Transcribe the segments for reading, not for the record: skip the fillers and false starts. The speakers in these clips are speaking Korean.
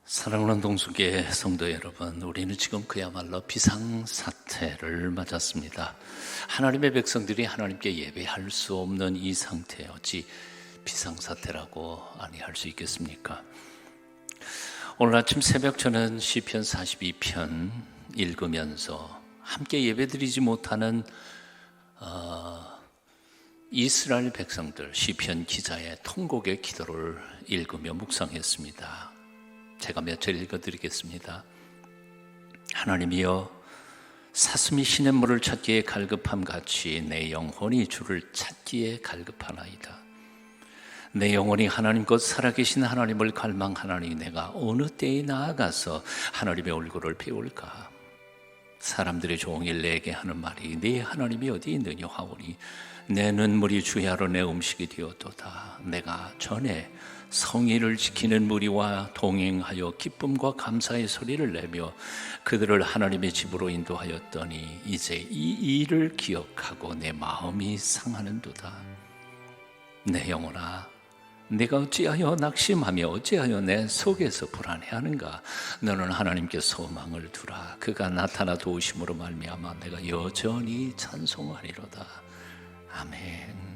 사랑하는 동숙의 성도 여러분, 우리는 지금 그야말로 비상사태를 맞았습니다. 하나님의 백성들이 하나님께 예배할 수 없는 이 상태, 어찌 비상사태라고 아니할 수 있겠습니까? 오늘 아침 새벽 저는 시편 42편 읽으면서 함께 예배드리지 못하는 이스라엘 백성들, 시편 기자의 통곡의 기도를 읽으며 묵상했습니다. 제가 몇 절 읽어드리겠습니다. 하나님이여, 사슴이 시냇물을 찾기에 갈급함 같이 내 영혼이 주를 찾기에 갈급하나이다. 내 영혼이 하나님 곧 살아계신 하나님을 갈망하나니 내가 어느 때에 나아가서 하나님의 얼굴을 배울까? 사람들이 종일 내게 하는 말이 네 하나님이 어디 있느냐 하오니 내 눈물이 주야로 내 음식이 되었도다. 내가 전에 성의를 지키는 무리와 동행하여 기쁨과 감사의 소리를 내며 그들을 하나님의 집으로 인도하였더니 이제 이 일을 기억하고 내 마음이 상하는도다. 내 영혼아, 내가 어찌하여 낙심하며 어찌하여 내 속에서 불안해하는가? 너는 하나님께 소망을 두라. 그가 나타나 도우심으로 말미암아 내가 여전히 찬송하리로다. 아멘.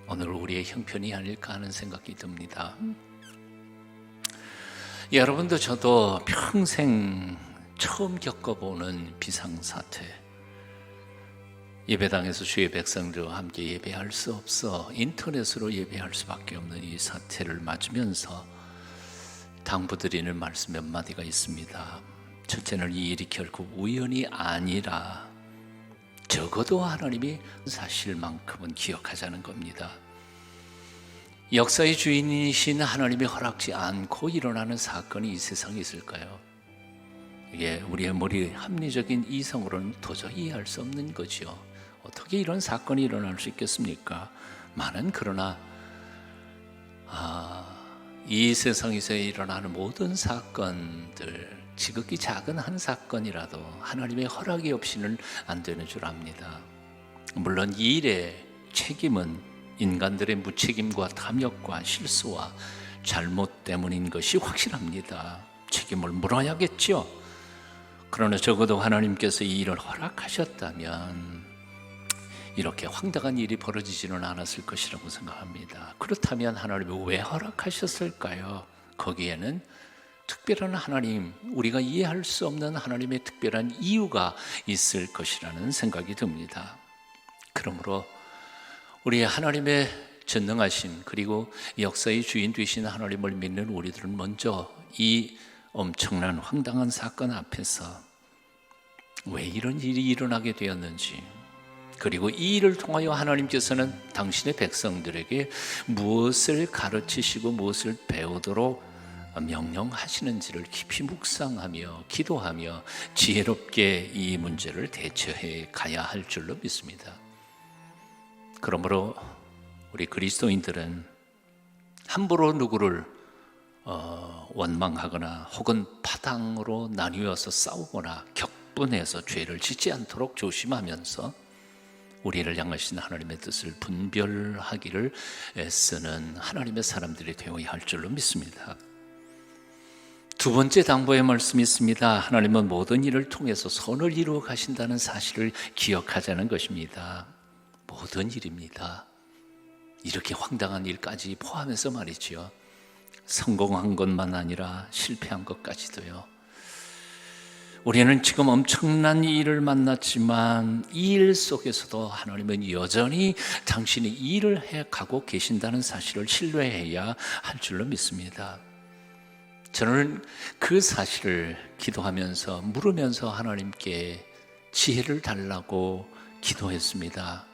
오늘 우리의 형편이 아닐까 하는 생각이 듭니다. 여러분도 저도 평생 처음 겪어보는 비상사태, 예배당에서 주의 백성들과 함께 예배할 수 없어 인터넷으로 예배할 수밖에 없는 이 사태를 맞으면서 당부드리는 말씀 몇 마디가 있습니다. 첫째는 이 일이 결코 우연이 아니라 적어도 하나님이 사실만큼은 기억하자는 겁니다. 역사의 주인이신 하나님이 허락지 않고 일어나는 사건이 이 세상에 있을까요? 이게 우리의 머리 합리적인 이성으로는 도저히 이해할 수 없는 거죠. 어떻게 이런 사건이 일어날 수 있겠습니까? 그러나 이 세상에서 일어나는 모든 사건들, 지극히 작은 한 사건이라도 하나님의 허락이 없이는 안 되는 줄 압니다. 물론 이 일의 책임은 인간들의 무책임과 탐욕과 실수와 잘못 때문인 것이 확실합니다. 책임을 물어야겠죠. 그러나 적어도 하나님께서 이 일을 허락하셨다면 이렇게 황당한 일이 벌어지지는 않았을 것이라고 생각합니다. 그렇다면 하나님이 왜 허락하셨을까요? 거기에는 특별한 하나님, 우리가 이해할 수 없는 하나님의 특별한 이유가 있을 것이라는 생각이 듭니다. 그러므로 우리 하나님의 전능하심, 그리고 역사의 주인 되신 하나님을 믿는 우리들은 먼저 이 엄청난 황당한 사건 앞에서 왜 이런 일이 일어나게 되었는지, 그리고 이 일을 통하여 하나님께서는 당신의 백성들에게 무엇을 가르치시고 무엇을 배우도록 명령하시는지를 깊이 묵상하며 기도하며 지혜롭게 이 문제를 대처해 가야 할 줄로 믿습니다. 그러므로 우리 그리스도인들은 함부로 누구를 원망하거나 혹은 파당으로 나뉘어서 싸우거나 격분해서 죄를 짓지 않도록 조심하면서 우리를 향하신 하나님의 뜻을 분별하기를 애쓰는 하나님의 사람들이 되어야 할 줄로 믿습니다. 두 번째 당부의 말씀이 있습니다. 하나님은 모든 일을 통해서 선을 이루어 가신다는 사실을 기억하자는 것입니다. 모든 일입니다. 이렇게 황당한 일까지 포함해서 말이죠. 성공한 것만 아니라 실패한 것까지도요. 우리는 지금 엄청난 일을 만났지만 이 일 속에서도 하나님은 여전히 당신이 이 일을 해가고 계신다는 사실을 신뢰해야 할 줄로 믿습니다. 저는 그 사실을 기도하면서 물으면서 하나님께 지혜를 달라고 기도했습니다.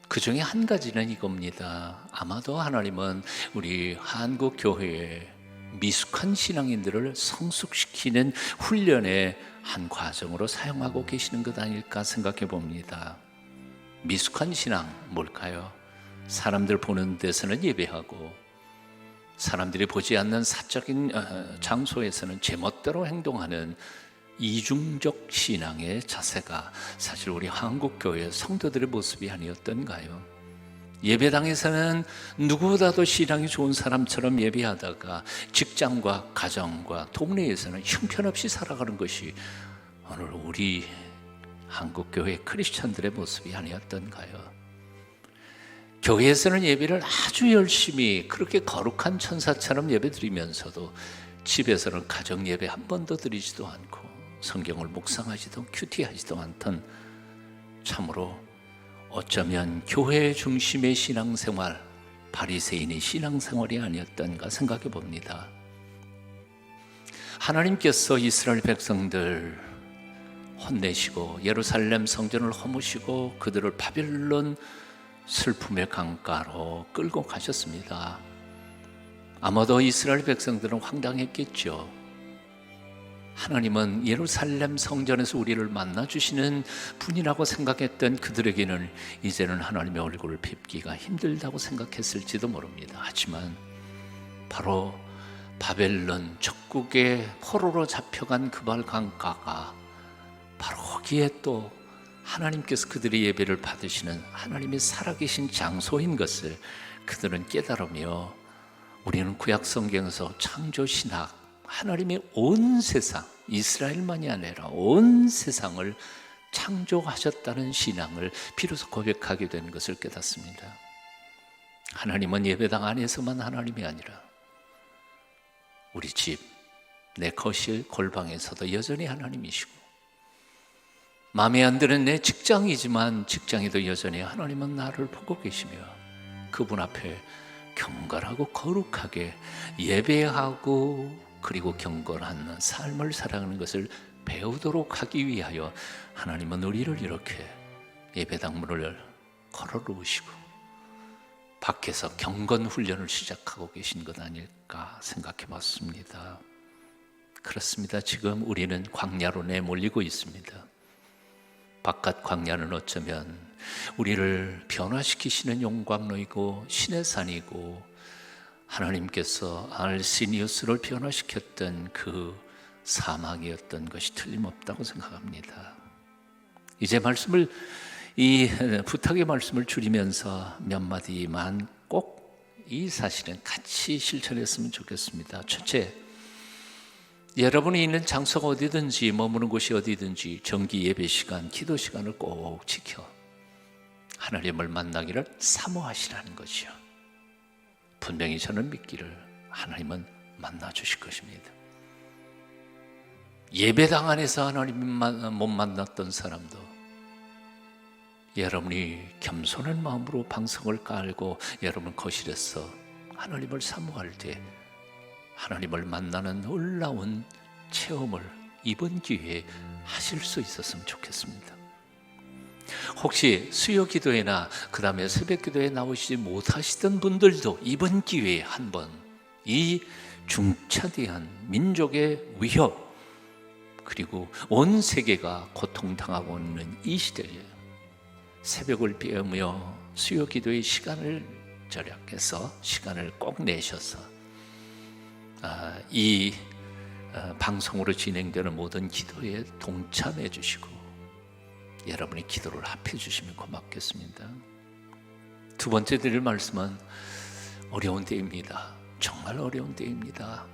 그 중에 한 가지는 이겁니다. 아마도 하나님은 우리 한국 교회에 미숙한 신앙인들을 성숙시키는 훈련의 한 과정으로 사용하고 계시는 것 아닐까 생각해 봅니다. 미숙한 신앙 뭘까요? 사람들 보는 데서는 예배하고 사람들이 보지 않는 사적인 장소에서는 제멋대로 행동하는 이중적 신앙의 자세가 사실 우리 한국 교회 성도들의 모습이 아니었던가요? 예배당에서는 누구보다도 신앙이 좋은 사람처럼 예배하다가 직장과 가정과 동네에서는 형편없이 살아가는 것이 오늘 우리 한국교회 크리스찬들의 모습이 아니었던가요? 교회에서는 예배를 아주 열심히 그렇게 거룩한 천사처럼 예배드리면서도 집에서는 가정 예배 한 번도 드리지도 않고 성경을 묵상하지도 큐티하지도 않던, 참으로 어쩌면 교회 중심의 신앙생활, 바리새인의 신앙생활이 아니었던가 생각해 봅니다. 하나님께서 이스라엘 백성들 혼내시고 예루살렘 성전을 허무시고 그들을 바벨론 슬픔의 강가로 끌고 가셨습니다. 아마도 이스라엘 백성들은 황당했겠죠. 하나님은 예루살렘 성전에서 우리를 만나주시는 분이라고 생각했던 그들에게는 이제는 하나님의 얼굴을 뵙기가 힘들다고 생각했을지도 모릅니다. 하지만 바로 바벨론 적국의 포로로 잡혀간 그발 강가가 바로 거기에 또 하나님께서 그들의 예배를 받으시는 하나님의 살아계신 장소인 것을 그들은 깨달으며, 우리는 구약 성경에서 창조신학, 하나님의 온 세상, 이스라엘만이 아니라 온 세상을 창조하셨다는 신앙을 비로소 고백하게 된 것을 깨닫습니다. 하나님은 예배당 안에서만 하나님이 아니라 우리 집, 내 거실, 골방에서도 여전히 하나님이시고, 마음에 안 드는 내 직장이지만 직장에도 여전히 하나님은 나를 보고 계시며 그분 앞에 경건하고 거룩하게 예배하고 그리고 경건한 삶을 살아가는 것을 배우도록 하기 위하여 하나님은 우리를 이렇게 예배당 문을 걸어 놓으시고 밖에서 경건 훈련을 시작하고 계신 것 아닐까 생각해 봤습니다. 그렇습니다. 지금 우리는 광야로 내몰리고 있습니다. 바깥 광야는 어쩌면 우리를 변화시키시는 용광로이고 신의 산이고, 하나님께서 알시니우스를 변화시켰던 그 사막이었던 것이 틀림없다고 생각합니다. 이제 이 부탁의 말씀을 줄이면서 몇 마디만 꼭 이 사실은 같이 실천했으면 좋겠습니다. 첫째, 여러분이 있는 장소가 어디든지 머무는 곳이 어디든지 정기 예배 시간, 기도 시간을 꼭 지켜 하나님을 만나기를 사모하시라는 것이요. 분명히 저는 믿기를 하나님은 만나 주실 것입니다. 예배당 안에서 하나님 못 만났던 사람도 여러분이 겸손한 마음으로 방석을 깔고 여러분 거실에서 하나님을 사모할 때 하나님을 만나는 놀라운 체험을 이번 기회에 하실 수 있었으면 좋겠습니다. 혹시 수요 기도회나 그 다음에 새벽 기도에 나오시지 못하시던 분들도 이번 기회에 한번 이 중차대한 민족의 위협, 그리고 온 세계가 고통당하고 있는 이 시대에 새벽을 깨우며 수요 기도의 시간을 절약해서 시간을 꼭 내셔서 이 방송으로 진행되는 모든 기도에 동참해 주시고 여러분의 기도를 합해 주시면 고맙겠습니다. 두 번째 드릴 말씀은 어려운 때입니다. 정말 어려운 때입니다.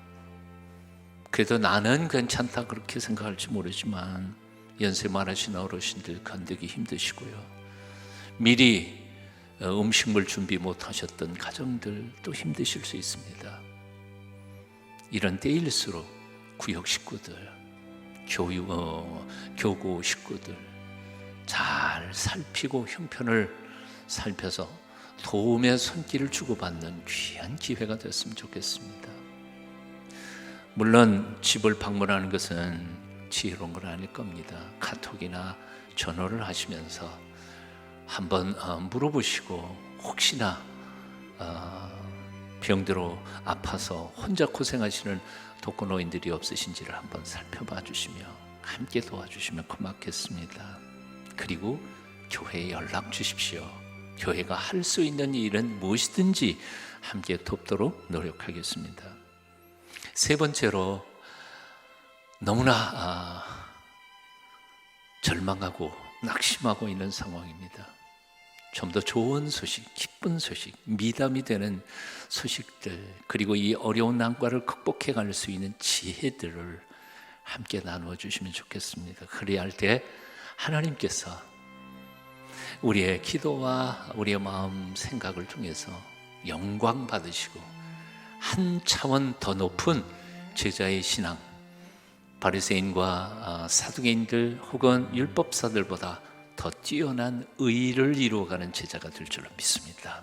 그래도 나는 괜찮다 그렇게 생각할지 모르지만 연세 많으신 어르신들 건드기 힘드시고요. 미리 음식물 준비 못하셨던 가정들도 힘드실 수 있습니다. 이런 때일수록 구역 식구들, 교구 식구들 잘 살피고 형편을 살펴서 도움의 손길을 주고받는 귀한 기회가 됐으면 좋겠습니다. 물론 집을 방문하는 것은 지혜로운 건 아닐 겁니다. 카톡이나 전화를 하시면서 한번 물어보시고 혹시나 병들어 아파서 혼자 고생하시는 독거노인들이 없으신지를 한번 살펴봐 주시며 함께 도와주시면 고맙겠습니다. 그리고 교회에 연락 주십시오. 교회가 할 수 있는 일은 무엇이든지 함께 돕도록 노력하겠습니다. 세 번째로 너무나 절망하고 낙심하고 있는 상황입니다. 좀 더 좋은 소식, 기쁜 소식, 미담이 되는 소식들, 그리고 이 어려운 난관을 극복해 갈 수 있는 지혜들을 함께 나누어 주시면 좋겠습니다. 그래야 할 때 하나님께서 우리의 기도와 우리의 마음 생각을 통해서 영광 받으시고 한 차원 더 높은 제자의 신앙, 바리새인과 사두개인들 혹은 율법사들보다 더 뛰어난 의를 이루어가는 제자가 될 줄로 믿습니다.